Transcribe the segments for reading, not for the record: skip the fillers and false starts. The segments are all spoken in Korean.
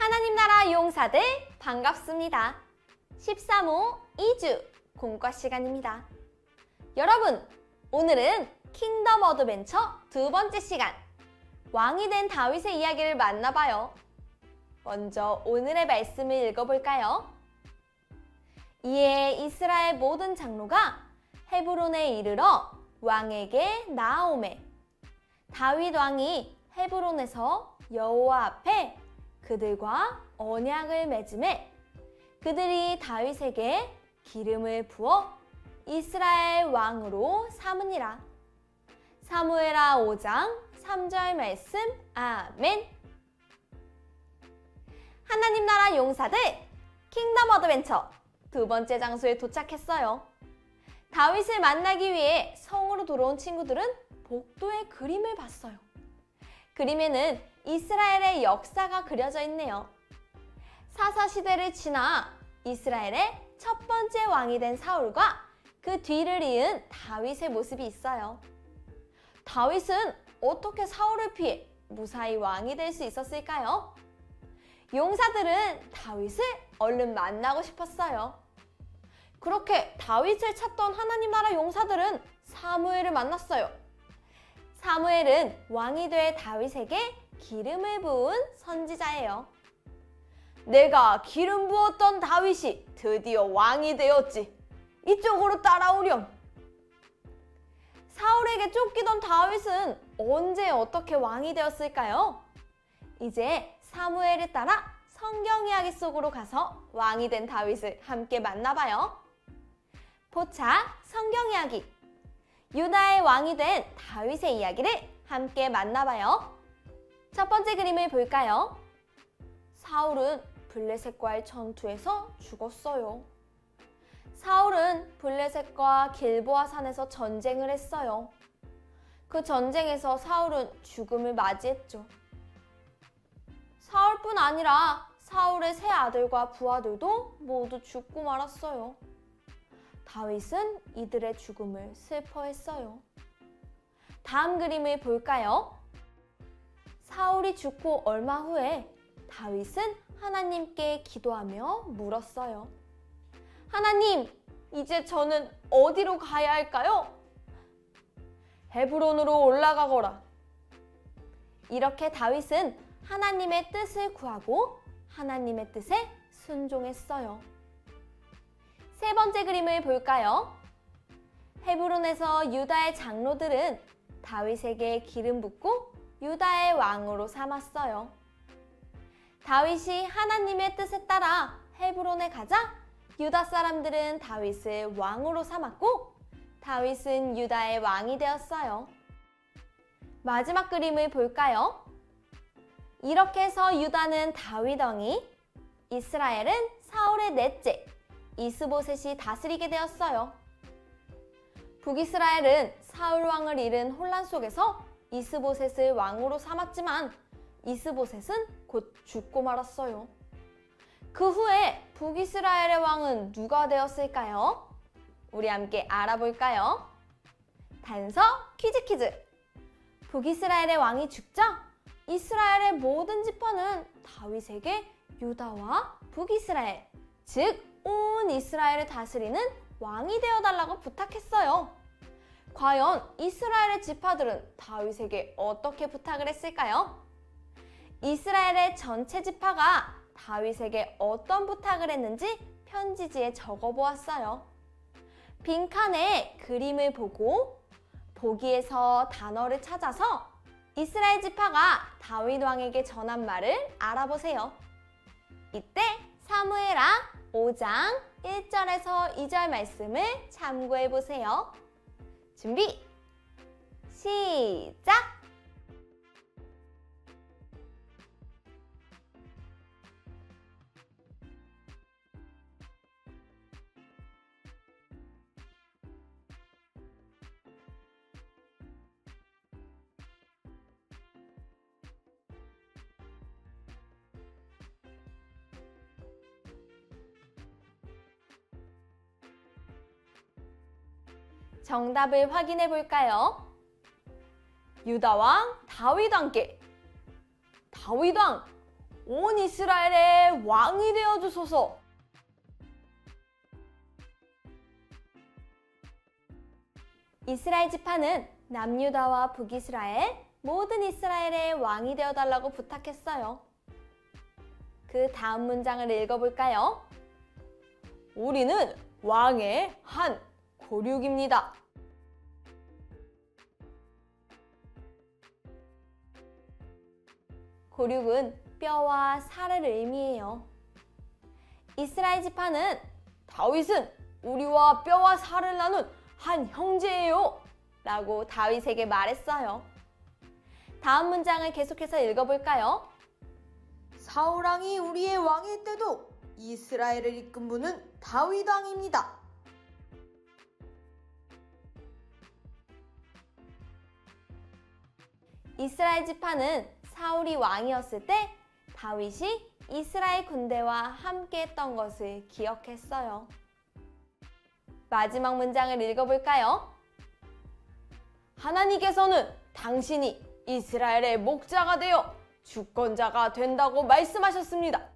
하나님 나라 용사들 반갑습니다. 13호 2주 공과 시간입니다. 여러분, 오늘은 킹덤 어드벤처 두 번째 시간, 왕이 된 다윗의 이야기를 만나봐요. 먼저 오늘의 말씀을 읽어볼까요? 이에 이스라엘 모든 장로가 헤브론에 이르러 왕에게 나아오매, 다윗 왕이 헤브론에서 여호와 앞에 그들과 언약을 맺음에 그들이 다윗에게 기름을 부어 이스라엘 왕으로 삼으니라. 사무엘하 5장 3절 말씀. 아멘. 하나님 나라 용사들 킹덤 어드벤처 두 번째 장소에 도착했어요. 다윗을 만나기 위해 성으로 들어온 친구들은 복도의 그림을 봤어요. 그림에는 이스라엘의 역사가 그려져 있네요. 사사시대를 지나 이스라엘의 첫 번째 왕이 된 사울과 그 뒤를 이은 다윗의 모습이 있어요. 다윗은 어떻게 사울을 피해 무사히 왕이 될 수 있었을까요? 용사들은 다윗을 얼른 만나고 싶었어요. 그렇게 다윗을 찾던 하나님 나라 용사들은 사무엘을 만났어요. 사무엘은 왕이 될 다윗에게 기름을 부은 선지자예요. 내가 기름 부었던 다윗이 드디어 왕이 되었지. 이쪽으로 따라오렴. 사울에게 쫓기던 다윗은 언제 어떻게 왕이 되었을까요? 이제 사무엘을 따라 성경 이야기 속으로 가서 왕이 된 다윗을 함께 만나봐요. 포차 성경 이야기. 유다의 왕이 된 다윗의 이야기를 함께 만나봐요. 첫 번째 그림을 볼까요? 사울은 블레셋과의 전투에서 죽었어요. 사울은 블레셋과 길보아 산에서 전쟁을 했어요. 그 전쟁에서 사울은 죽음을 맞이했죠. 사울뿐 아니라 사울의 세 아들과 부하들도 모두 죽고 말았어요. 다윗은 이들의 죽음을 슬퍼했어요. 다음 그림을 볼까요? 사울이 죽고 얼마 후에 다윗은 하나님께 기도하며 물었어요. 하나님, 이제 저는 어디로 가야 할까요? 헤브론으로 올라가거라. 이렇게 다윗은 하나님의 뜻을 구하고 하나님의 뜻에 순종했어요. 세 번째 그림을 볼까요? 헤브론에서 유다의 장로들은 다윗에게 기름 붓고 유다의 왕으로 삼았어요. 다윗이 하나님의 뜻에 따라 헤브론에 가자 유다 사람들은 다윗을 왕으로 삼았고 다윗은 유다의 왕이 되었어요. 마지막 그림을 볼까요? 이렇게 해서 유다는 다윗 왕이, 이스라엘은 사울의 넷째 이스보셋이 다스리게 되었어요. 북이스라엘은 사울 왕을 잃은 혼란 속에서 이스보셋을 왕으로 삼았지만 이스보셋은 곧 죽고 말았어요. 그 후에 북이스라엘의 왕은 누가 되었을까요? 우리 함께 알아볼까요? 단서 퀴즈! 북이스라엘의 왕이 죽자 이스라엘의 모든 지파는 다윗에게 유다와 북이스라엘, 즉 온 이스라엘을 다스리는 왕이 되어달라고 부탁했어요. 과연 이스라엘의 지파들은 다윗에게 어떻게 부탁을 했을까요? 이스라엘의 전체 지파가 다윗에게 어떤 부탁을 했는지 편지지에 적어보았어요. 빈칸에 그림을 보고 보기에서 단어를 찾아서 이스라엘 지파가 다윗 왕에게 전한 말을 알아보세요. 이때 사무엘하 5장 1절에서 2절 말씀을 참고해보세요. 준비, 시작! 정답을 확인해 볼까요? 유다 왕 다윗 왕께 다윗 왕 온 이스라엘의 왕이 되어 주소서. 이스라엘 지파는 남유다와 북이스라엘 모든 이스라엘의 왕이 되어 달라고 부탁했어요. 그 다음 문장을 읽어볼까요? 우리는 왕의 한 고륙입니다. 고륙은 뼈와 살을 의미해요. 이스라엘 지파는 다윗은 우리와 뼈와 살을 나눈 한 형제예요 라고 다윗에게 말했어요. 다음 문장을 계속해서 읽어볼까요? 사울왕이 우리의 왕일 때도 이스라엘을 이끈 분은 다윗 왕입니다. 이스라엘 지파는 사울이 왕이었을 때 다윗이 이스라엘 군대와 함께 했던 것을 기억했어요. 마지막 문장을 읽어볼까요? 하나님께서는 당신이 이스라엘의 목자가 되어 주권자가 된다고 말씀하셨습니다.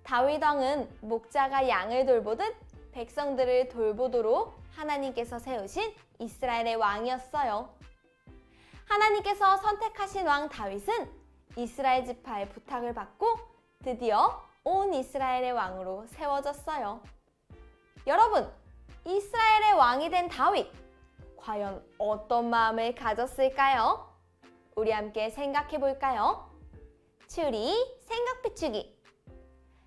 다윗 왕은 목자가 양을 돌보듯 백성들을 돌보도록 하나님께서 세우신 이스라엘의 왕이었어요. 하나님께서 선택하신 왕 다윗은 이스라엘 지파의 부탁을 받고 드디어 온 이스라엘의 왕으로 세워졌어요. 여러분, 이스라엘의 왕이 된 다윗, 과연 어떤 마음을 가졌을까요? 우리 함께 생각해 볼까요? 추리, 생각 비추기.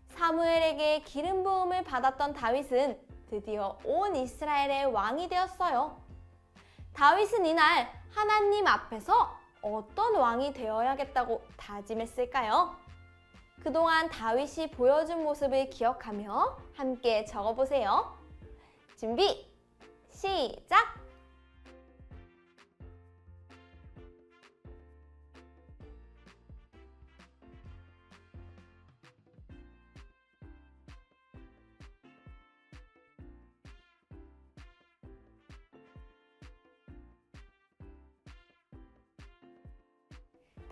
사무엘에게 기름 부음을 받았던 다윗은 드디어 온 이스라엘의 왕이 되었어요. 다윗은 이날 하나님 앞에서 어떤 왕이 되어야겠다고 다짐했을까요? 그동안 다윗이 보여준 모습을 기억하며 함께 적어보세요. 준비, 시작!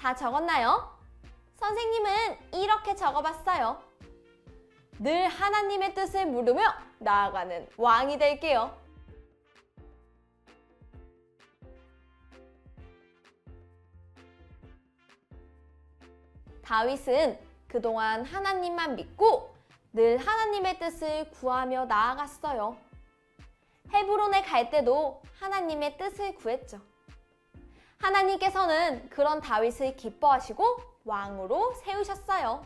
다 적었나요? 선생님은 이렇게 적어봤어요. 늘 하나님의 뜻을 물으며 나아가는 왕이 될게요. 다윗은 그동안 하나님만 믿고 늘 하나님의 뜻을 구하며 나아갔어요. 헤브론에 갈 때도 하나님의 뜻을 구했죠. 하나님께서는 그런 다윗을 기뻐하시고 왕으로 세우셨어요.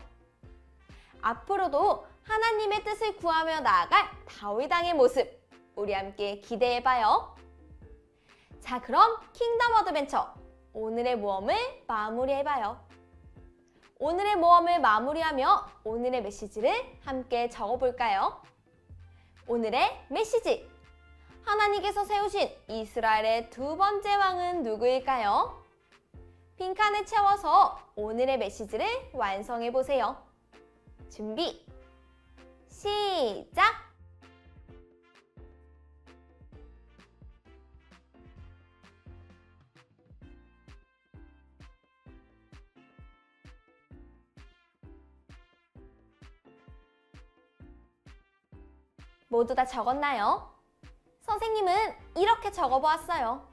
앞으로도 하나님의 뜻을 구하며 나아갈 다윗 왕의 모습, 우리 함께 기대해봐요. 자, 그럼 킹덤 어드벤처 오늘의 모험을 마무리해봐요. 오늘의 모험을 마무리하며 오늘의 메시지를 함께 적어볼까요? 오늘의 메시지! 하나님께서 세우신 이스라엘의 두 번째 왕은 누구일까요? 빈칸을 채워서 오늘의 메시지를 완성해보세요. 준비, 시작! 모두 다 적었나요? 선생님은 이렇게 적어보았어요.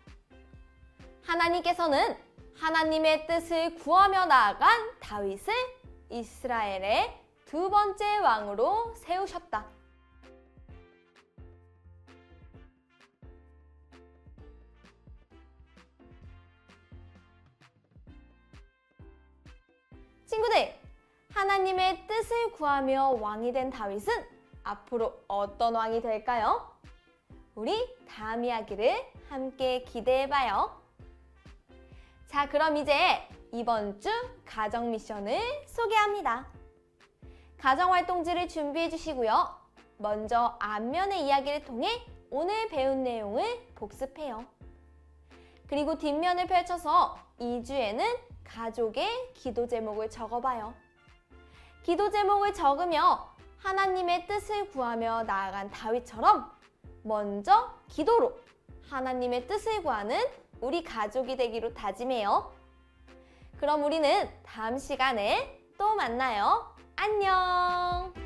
하나님께서는 하나님의 뜻을 구하며 나아간 다윗을 이스라엘의 두 번째 왕으로 세우셨다. 친구들, 하나님의 뜻을 구하며 왕이 된 다윗은 앞으로 어떤 왕이 될까요? 우리 다음 이야기를 함께 기대해봐요. 자, 그럼 이제 이번 주 가정 미션을 소개합니다. 가정 활동지를 준비해 주시고요. 먼저 앞면의 이야기를 통해 오늘 배운 내용을 복습해요. 그리고 뒷면을 펼쳐서 2주에는 가족의 기도 제목을 적어봐요. 기도 제목을 적으며 하나님의 뜻을 구하며 나아간 다윗처럼 먼저 기도로 하나님의 뜻을 구하는 우리 가족이 되기로 다짐해요. 그럼 우리는 다음 시간에 또 만나요. 안녕!